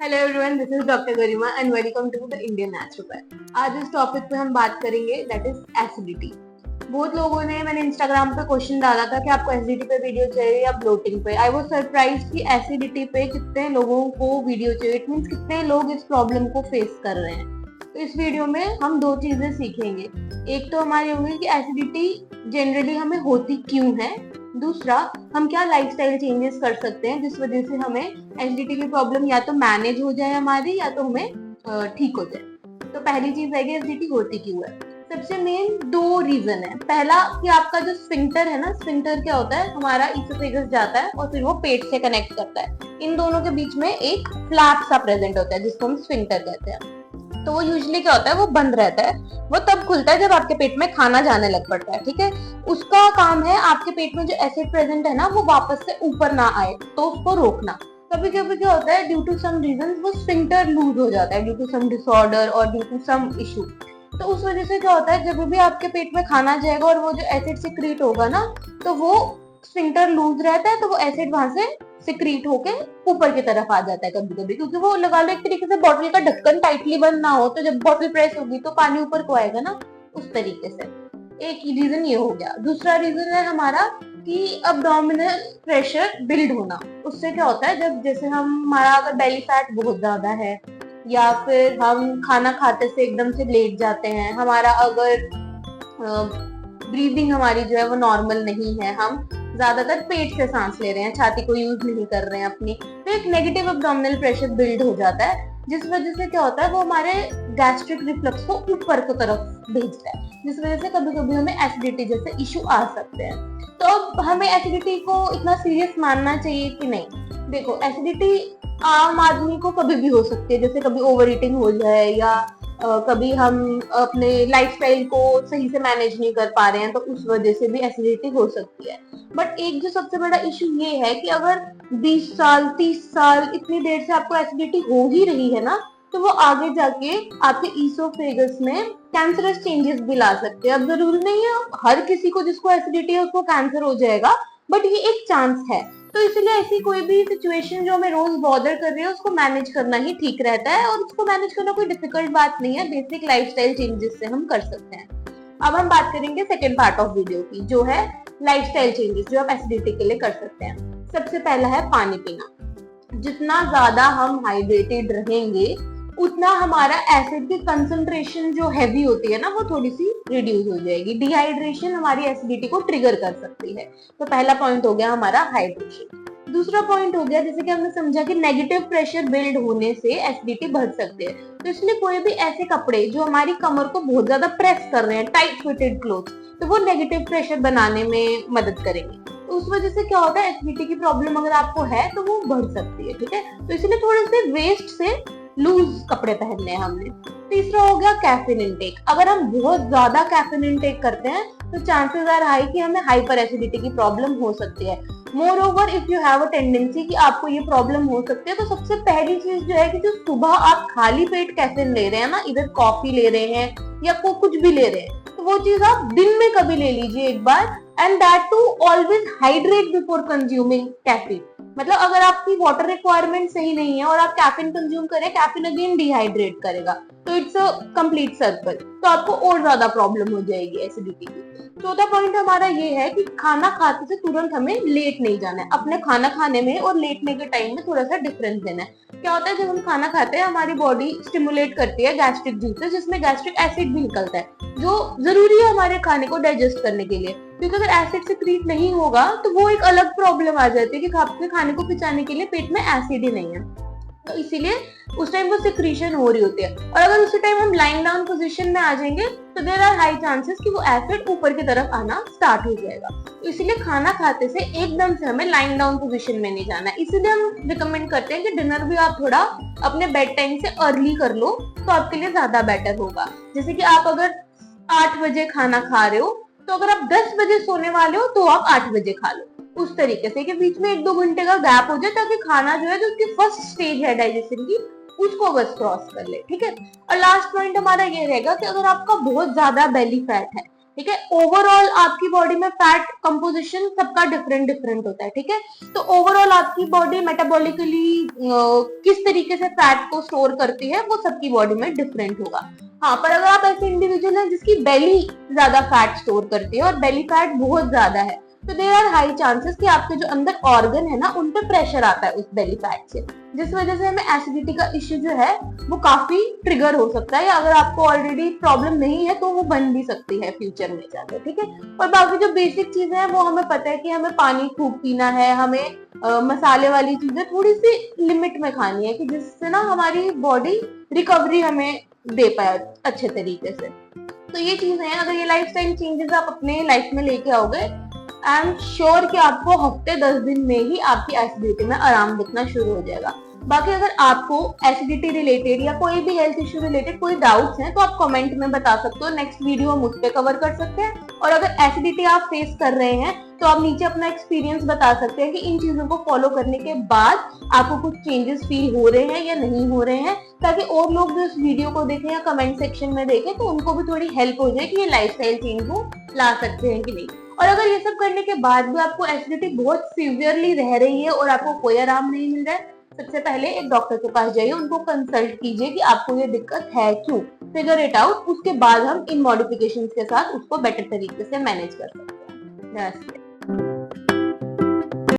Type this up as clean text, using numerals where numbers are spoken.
Hello everyone, this is doctor Garima and welcome to the Indian naturopath. आज इस topic पे हम बात करेंगे दैट इज एसिडिटी। बहुत लोगों ने मैंने इंस्टाग्राम पे क्वेश्चन डाला था कि आपको एसिडिटी पे वीडियो चाहिए या ब्लोटिंग पे। आई वाज सरप्राइज कि एसिडिटी पे कितने लोगों को वीडियो चाहिए। इट मींस कितने लोग इस प्रॉब्लम को फेस कर रहे हैं। तो इस वीडियो में हम दो चीजें सीखेंगे। एक तो हमारी होगी कि एसिडिटी जनरली हमें होती क्यों है, दूसरा हम क्या लाइफस्टाइल चेंजेस कर सकते हैं जिस वजह से हमें एसिडिटी की प्रॉब्लम या तो मैनेज हो जाए हमारी या तो हमें ठीक हो जाए। तो पहली चीज है कि एसिडिटी होती क्यों है। सबसे मेन दो रीजन है। पहला कि आपका जो स्फिंक्टर है ना, स्फिंक्टर क्या होता है, हमारा इसोफेगस जाता है और फिर वो पेट से कनेक्ट करता है। इन दोनों के बीच में एक फ्लैप सा प्रेजेंट होता है जिसको हम स्फिंक्टर कहते हैं। तो वो यूजुअली क्या होता है, वो बंद रहता है। वो तब खुलता है जब आपके पेट में खाना जाने लग पड़ता है, ठीक है। उसका काम है आपके पेट में जो एसिड प्रेजेंट है ना, वो वापस से ऊपर ना आए, तो उसको रोकना। कभी कभी क्या होता है, ड्यू टू सम रीजन वो स्फिंक्टर लूज हो जाता है, ड्यू टू सम डिसऑर्डर और ड्यू टू सम इशू। तो उस वजह से क्या होता है, जब भी आपके पेट में खाना जाएगा और वो जो एसिड सिक्रीट होगा ना, तो वो स्फिंक्टर लूज रहता है, तो वो एसिड वहां से सिक्रीट होके ऊपर की तरफ आ जाता है कभी कभी, क्योंकि वो लगा लो एक तरीके से बॉटल का ढक्कन टाइटली बंद ना हो, तो जब बॉटल प्रेस होगी तो पानी ऊपर को आएगा ना, उस तरीके से। एक रीजन ये हो गया। दूसरा रीजन है हमारा कि अब्डोमिनल प्रेशर बिल्ड होना। उससे क्या होता है, जब जैसे हमारा अगर बेली फैट बहुत ज्यादा है या फिर हम खाना खाते से एकदम से लेट जाते हैं, हमारा अगर ब्रीदिंग हमारी जो है वो नॉर्मल नहीं है, हम ज्यादातर पेट से सांस ले रहे हैं, छाती को यूज नहीं कर रहे हैं अपनी, तो एक नेगेटिव एब्डोमिनल प्रेशर बिल्ड हो जाता है, जिस वजह से क्या होता है, वो हमारे गैस्ट्रिक रिफ्लक्स को ऊपर की तरफ भेजता है, जिस वजह से कभी कभी हमें एसिडिटी जैसे इशू आ सकते हैं। तो अब हमें एसिडिटी को इतना सीरियस मानना चाहिए कि नहीं। देखो, एसिडिटी आम आदमी को कभी भी हो सकती है, जैसे कभी ओवर ईटिंग हो जाए या कभी हम अपने लाइफस्टाइल को सही से मैनेज नहीं कर पा रहे हैं, तो उस वजह से भी एसिडिटी हो सकती है। बट एक जो सबसे बड़ा इशू ये है कि अगर 20 साल 30 साल इतनी देर से आपको एसिडिटी हो ही रही है ना, तो वो आगे जाके आपके ईसोफेगस में कैंसरस चेंजेस भी ला सकते हैं। अब जरूरी नहीं है हर किसी को जिसको एसिडिटी है उसको कैंसर हो जाएगा, बट ये एक चांस है। तो इसलिए ऐसी कोई भी सिचुएशन जो हमें रोज बॉदर कर रही है उसको मैनेज करना ही ठीक रहता है, और उसको मैनेज करना कोई डिफिकल्ट बात नहीं है। बेसिक लाइफस्टाइल चेंजेस से हम कर सकते हैं। अब हम बात करेंगे सेकेंड पार्ट ऑफ वीडियो की, जो है लाइफस्टाइल चेंजेस जो आप एसिडिटी के लिए कर सकते हैं। सबसे पहला है पानी पीना। जितना ज्यादा हम हाइड्रेटेड रहेंगे उतना हमारा एसिड की कंसंट्रेशन जो हैवी होती है ना, वो थोड़ी सी रिड्यूस हो जाएगी। डिहाइड्रेशन हमारी एसिडिटी को ट्रिगर कर सकती है। तो पहला पॉइंट हो गया हमारा हाइड्रेशन। दूसरा पॉइंट हो गया, जैसे कि हमने समझा कि नेगेटिव प्रेशर बिल्ड होने से एसिडिटी बढ़ सकती है, तो इसलिए कोई भी ऐसे कपड़े जो हमारी कमर को बहुत ज्यादा प्रेस कर रहे हैं, टाइट फिटेड क्लोथ, तो वो नेगेटिव प्रेशर बनाने में मदद करेंगे। तो उस वजह से क्या होता है, एसिडिटी की प्रॉब्लम अगर आपको है तो वो बढ़ सकती है, ठीक है। तो इसलिए थोड़े से वेस्ट से लूज कपड़े पहनने हैं हमने। तीसरा हो गया कैफीन इनटेक। अगर हम बहुत ज्यादा कैफीन इनटेक करते हैं तो चांसेस आर हाई कि हमें हाइपर एसिडिटी की प्रॉब्लम हो सकती है। More over if you have a tendency कि आपको ये प्रॉब्लम हो सकती है, तो सबसे पहली चीज जो है कि जो सुबह आप खाली पेट कैफीन ले रहे हैं ना, इधर कॉफी ले रहे हैं या कुछ भी ले रहे हैं, तो वो चीज आप दिन में कभी ले लीजिए एक बार, and that too always hydrate before consuming caffeine. मतलब अगर आपकी वाटर रिक्वायरमेंट सही नहीं है और आप कैफीन कंज्यूम करें, कैफीन अगेन डिहाइड्रेट करेगा, तो इट्स अ कंप्लीट सर्कल, तो आपको और ज्यादा प्रॉब्लम हो जाएगी एसिडिटी की। चौथा पॉइंट हमारा ये है कि खाना खाते से तुरंत हमें लेट नहीं जाना है। अपने खाना खाने में और लेटने के टाइम में थोड़ा सा डिफरेंस देना है। क्या होता है, जब हम खाना खाते हैं हमारी बॉडी स्टिमुलेट करती है गैस्ट्रिक जूसेस, जिसमें गैस्ट्रिक एसिड भी निकलता है, जो जरूरी है हमारे खाने को डाइजेस्ट करने के लिए। क्योंकि अगर एसिड सिक्रीट नहीं होगा तो वो एक अलग प्रॉब्लम आ जाती है कि आपके खाने को पचाने के लिए पेट में एसिड ही नहीं है, तो इसीलिए उस टाइम वो सिक्रीशन हो रही होती है। और अगर उसी टाइम हम लाइंग डाउन पोजीशन में आ जाएंगे तो देयर आर हाई चांसेस कि वो एसिड ऊपर की तरफ आना स्टार्ट हो जाएगा। तो इसीलिए खाना खाते से एकदम से हमें लाइंग डाउन पोजीशन में नहीं जाना है। इसीलिए हम रिकमेंड करते हैं कि डिनर भी आप थोड़ा अपने बेड टाइम से अर्ली कर लो, तो आपके लिए ज्यादा बेटर होगा। जैसे कि आप अगर 8 बजे खाना खा रहे हो, तो अगर आप 10 बजे सोने वाले हो तो आप 8 बजे खा लो, उस तरीके से कि बीच में 1-2 घंटे का गैप हो जाए, ताकि खाना जो है जो उसकी फर्स्ट स्टेज है डाइजेशन की, उसको बस क्रॉस कर ले, ठीक है। और लास्ट पॉइंट हमारा ये रहेगा कि अगर आपका बहुत ज्यादा बेली फैट है, ठीक है। ओवरऑल आपकी बॉडी में फैट कंपोजिशन सबका डिफरेंट डिफरेंट होता है, ठीक है। तो ओवरऑल आपकी बॉडी मेटाबॉलिकली किस तरीके से फैट को स्टोर करती है वो सबकी बॉडी में डिफरेंट होगा। हाँ, पर अगर आप ऐसे इंडिविजुअल हैं जिसकी बेली ज्यादा फैट स्टोर करती है और बेली फैट बहुत ज्यादा है, तो देयर आर हाई चांसेस कि आपके जो अंदर ऑर्गन है ना उन पे प्रेशर आता है उस बेली फैट से, जिस वजह से हमें एसिडिटी का इश्यू जो है वो काफी ट्रिगर हो सकता है, या अगर आपको ऑलरेडी प्रॉब्लम नहीं है तो वो बन भी सकती है फ्यूचर में जाकर, ठीक है। और बाकी जो बेसिक चीजें हैं वो हमें पता है कि हमें पानी खूब पीना है, हमें मसाले वाली चीजें थोड़ी सी लिमिट में खानी है कि जिससे ना हमारी बॉडी रिकवरी हमें दे पाए अच्छे तरीके से। तो ये चीजें हैं, अगर ये लाइफस्टाइल चेंजेस आप अपने लाइफ में लेके आओगे, आई एम श्योर कि आपको हफ्ते 10 दिन में ही आपकी एसिडिटी में आराम दिखना शुरू हो जाएगा। बाकी अगर आपको एसिडिटी रिलेटेड या कोई भी हेल्थ इश्यू रिलेटेड कोई डाउट्स हैं तो आप कमेंट में बता सकते हो, नेक्स्ट वीडियो हम उस पर कवर कर सकते हैं। और अगर एसिडिटी आप फेस कर रहे हैं तो आप नीचे अपना एक्सपीरियंस बता सकते हैं कि इन चीजों को फॉलो करने के बाद आपको कुछ चेंजेस फील हो रहे हैं या नहीं हो रहे हैं, ताकि और लोग जो इस वीडियो को देखें या कमेंट सेक्शन में देखें तो उनको भी थोड़ी हेल्प हो जाए कि ये लाइफस्टाइल चेंज को ला सकते हैं कि नहीं। और अगर ये सब करने के बाद भी आपको एसिडिटी बहुत सीवियरली रह रही है और आपको कोई आराम नहीं मिल रहा है, सबसे पहले एक डॉक्टर के पास जाइए, उनको कंसल्ट कीजिए कि आपको ये दिक्कत है क्यों, फिगर इट आउट। उसके बाद हम इन मॉडिफिकेशंस के साथ उसको बेटर तरीके से मैनेज कर सकते हैं।